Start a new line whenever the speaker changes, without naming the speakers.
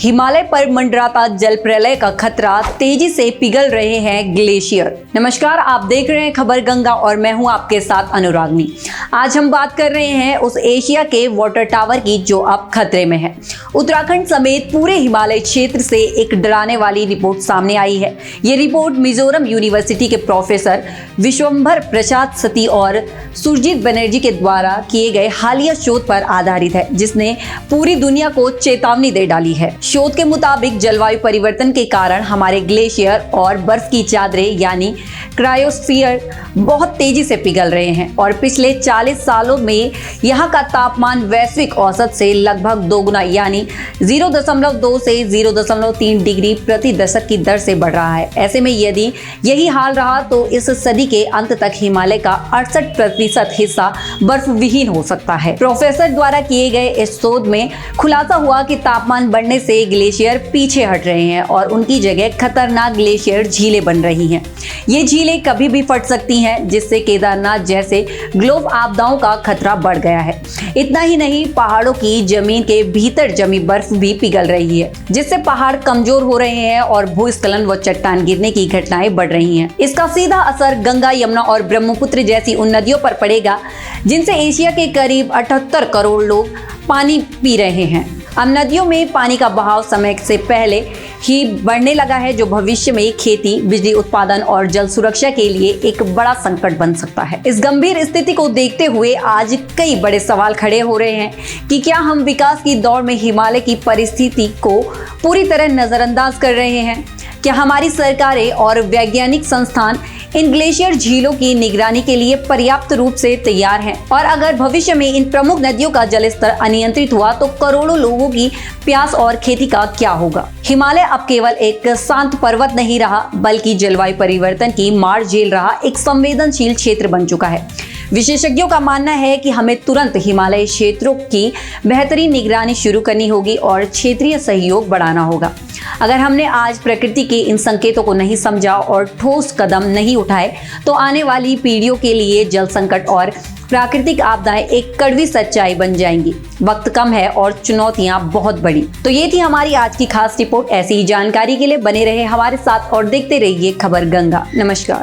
हिमालय पर मंडराता जल प्रलय का खतरा, तेजी से पिघल रहे हैं ग्लेशियर। नमस्कार, आप देख रहे हैं खबर गंगा और मैं हूं आपके साथ अनुरागनी। आज हम बात कर रहे हैं उस एशिया के वाटर टावर की जो अब खतरे में है। उत्तराखंड समेत पूरे हिमालय क्षेत्र से एक डराने वाली रिपोर्ट सामने आई है। ये रिपोर्ट मिजोरम यूनिवर्सिटी के प्रोफेसर विश्वंभर प्रसाद सती और सुरजीत बनर्जी के द्वारा किए गए हालिया शोध पर आधारित है, जिसने पूरी दुनिया को चेतावनी दे डाली है। शोध के मुताबिक जलवायु परिवर्तन के कारण हमारे ग्लेशियर और बर्फ की चादरें यानी क्रायोस्फीयर बहुत तेजी से पिघल रहे हैं और पिछले 40 सालों में यहाँ का तापमान वैश्विक औसत से लगभग दोगुना यानी 0.2 से 0.3 डिग्री प्रति दशक की दर से बढ़ रहा है। ऐसे में यदि यही हाल रहा तो इस सदी के अंत तक हिमालय का 68% हिस्सा बर्फ विहीन हो सकता है। प्रोफेसर द्वारा किए गए इस शोध में खुलासा हुआ कि तापमान बढ़ने से ग्लेशियर पीछे हट रहे हैं और उनकी जगह खतरनाक ग्लेशियर झीलें बन रही हैं। ये झीलें कभी भी फट सकती हैं, जिससे केदारनाथ जैसे ग्लोब आपदाओं का खतरा बढ़ गया है। इतना ही नहीं, पहाड़ों की जमीन के भीतर जमी बर्फ भी पिघल रही है, जिससे पहाड़ कमजोर हो रहे हैं और भूस्खलन व चट्टान गिरने की घटनाएं बढ़ रही हैं। इसका सीधा असर गंगा, यमुना और ब्रह्मपुत्र जैसी उन नदियों पर पड़ेगा जिनसे एशिया के करीब 78 करोड़ लोग पानी पी रहे हैं। अब नदियों में पानी का बहाव समय से पहले ही बढ़ने लगा है, जो भविष्य में खेती, बिजली उत्पादन और जल सुरक्षा के लिए एक बड़ा संकट बन सकता है। इस गंभीर स्थिति को देखते हुए आज कई बड़े सवाल खड़े हो रहे हैं कि क्या हम विकास की दौड़ में हिमालय की परिस्थिति को पूरी तरह नजरअंदाज कर रहे हैं? क्या हमारी सरकारें और वैज्ञानिक संस्थान इन ग्लेशियर झीलों की निगरानी के लिए पर्याप्त रूप से तैयार हैं? और अगर भविष्य में इन प्रमुख नदियों का जलस्तर अनियंत्रित हुआ तो करोड़ों लोगों की प्यास और खेती का क्या होगा? हिमालय अब केवल एक शांत पर्वत नहीं रहा, बल्कि जलवायु परिवर्तन की मार झेल रहा एक संवेदनशील क्षेत्र बन चुका है। विशेषज्ञों का मानना है कि हमें तुरंत हिमालय क्षेत्रों की बेहतरीन निगरानी शुरू करनी होगी और क्षेत्रीय सहयोग बढ़ाना होगा। अगर हमने आज प्रकृति के इन संकेतों को नहीं समझा और ठोस कदम नहीं उठाए तो आने वाली पीढ़ियों के लिए जल संकट और प्राकृतिक आपदाएं एक कड़वी सच्चाई बन जाएंगी। वक्त कम है और चुनौतियां बहुत बड़ी। तो ये थी हमारी आज की खास रिपोर्ट। ऐसी ही जानकारी के लिए बने रहे हमारे साथ और देखते रहिए खबर गंगा। नमस्कार।